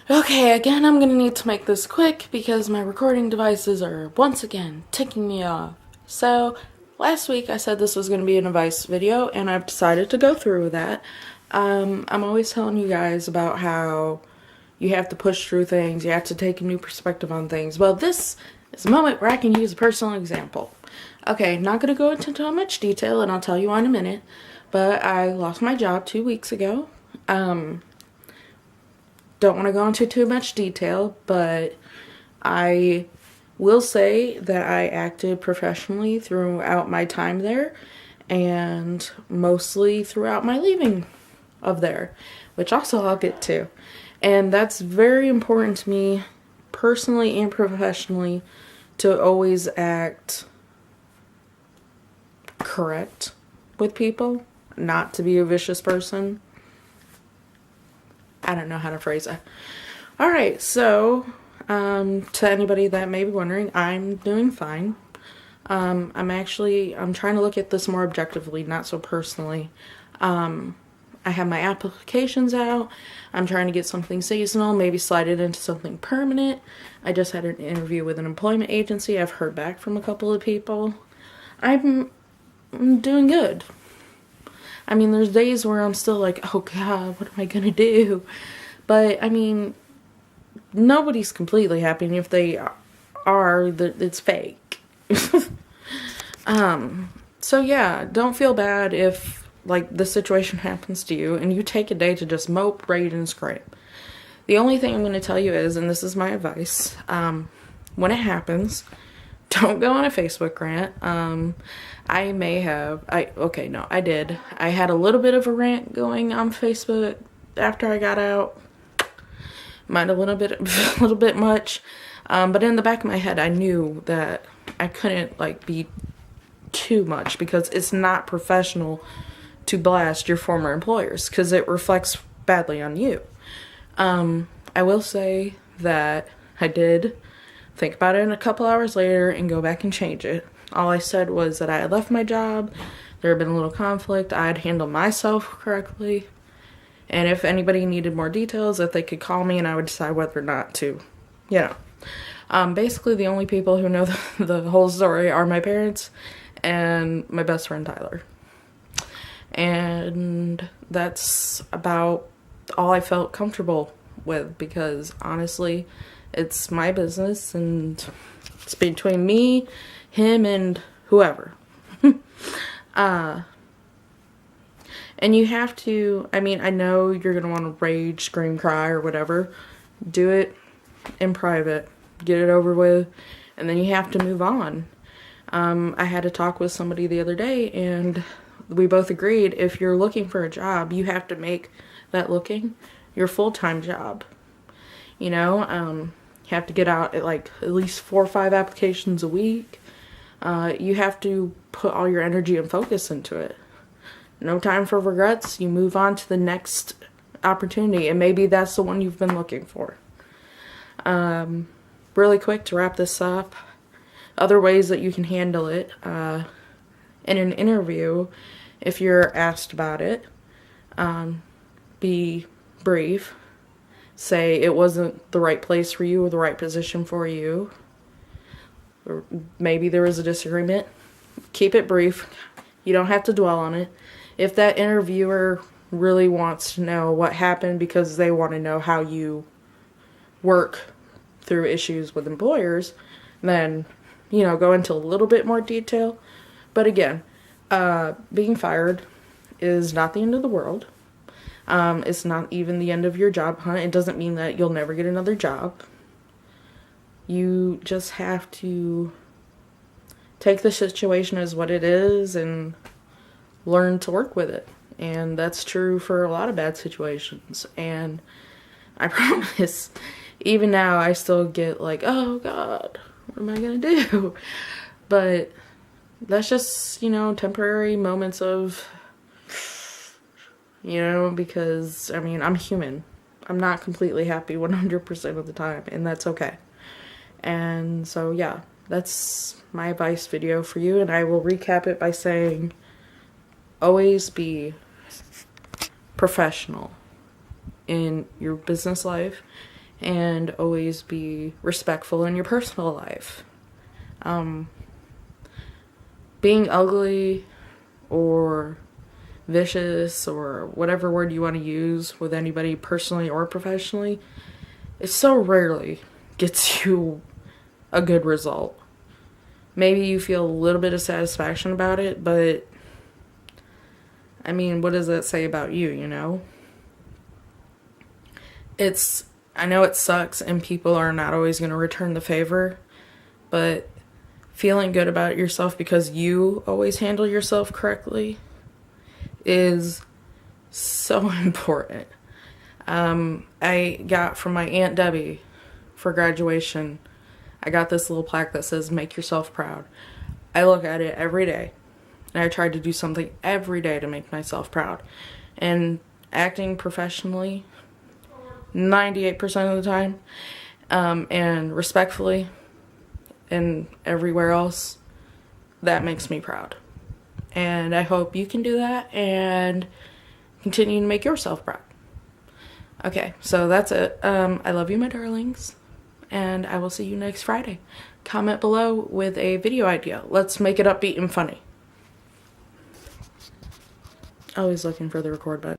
Okay, again, I'm gonna need to make this quick because my recording devices are once again ticking me off. So, last week I said this was gonna be an advice video, and I've decided to go through with that. I'm always telling you guys about how you have to push through things, you have to take a new perspective on things. Well, this is a moment where I can use a personal example. Okay, not gonna go into too much detail, and I'll tell you why in a minute, but I lost my job 2 weeks ago. Don't want to go into too much detail, but I will say that I acted professionally throughout my time there and mostly throughout my leaving of there, which also I'll get to. And that's very important to me personally and professionally, to always act correct with people, not to be a vicious person. I don't know how to phrase it. Alright, so, to anybody that may be wondering, I'm doing fine. I'm trying to look at this more objectively, not so personally. I have my applications out. I'm trying to get something seasonal, maybe slide it into something permanent. I just had an interview with an employment agency. I've heard back from a couple of people. I'm doing good. I mean, there's days where I'm still like, oh God, what am I gonna do? But, I mean, nobody's completely happy, and if they are, it's fake. So yeah, don't feel bad if, like, this situation happens to you, and you take a day to just mope, rage, and scream. The only thing I'm gonna tell you is, and this is my advice, when it happens, don't go on a Facebook rant. I did. I had a little bit of a rant going on Facebook after I got out. Might a little bit much. But in the back of my head, I knew that I couldn't, like, be too much, because it's not professional to blast your former employers, because it reflects badly on you. I will say that I did think about it a couple hours later and go back and change it. All I said was that I had left my job, there had been a little conflict, I had handled myself correctly, and if anybody needed more details, that they could call me and I would decide whether or not to, basically the only people who know the whole story are my parents and my best friend Tyler. And that's about all I felt comfortable with, because honestly, it's my business and it's between me, him, and whoever. And you have to, I mean, I know you're going to want to rage, scream, cry, or whatever. Do it in private. Get it over with. And then you have to move on. I had a talk with somebody the other day, and we both agreed, if you're looking for a job, you have to make that looking your full-time job. You have to get out at least 4 or 5 applications a week. You have to put all your energy and focus into it. No time for regrets. You move on to the next opportunity, and maybe that's the one you've been looking for. Really quick to wrap this up, other ways that you can handle it. In an interview, if you're asked about it, be brief. Say it wasn't the right place for you or the right position for you. Or maybe there was a disagreement. Keep it brief. You don't have to dwell on it. If that interviewer really wants to know what happened because they want to know how you work through issues with employers, then, go into a little bit more detail. But again, being fired is not the end of the world. It's not even the end of your job hunt. It doesn't mean that you'll never get another job. You just have to take the situation as what it is and learn to work with it. And that's true for a lot of bad situations. And I promise, even now I still get like, oh God, what am I gonna do? But that's just, temporary moments of, because, I mean, I'm human. I'm not completely happy 100% of the time, and that's okay. And so, yeah, that's my advice video for you, and I will recap it by saying, always be professional in your business life and always be respectful in your personal life. Being ugly or vicious or whatever word you want to use with anybody personally or professionally, it so rarely gets you a good result. Maybe you feel a little bit of satisfaction about it, but I mean, what does that say about you, you know? I know it sucks and people are not always going to return the favor, but feeling good about yourself because you always handle yourself correctly is so important. I got from my Aunt Debbie for graduation, I got this little plaque that says, "Make yourself proud." I look at it every day, and I try to do something every day to make myself proud. And acting professionally, 98% of the time, and respectfully, and everywhere else, that makes me proud. And I hope you can do that and continue to make yourself proud. Okay, so that's it. I love you, my darlings, and I will see you next Friday. Comment below with a video idea. Let's make it upbeat and funny. Always looking for the record button.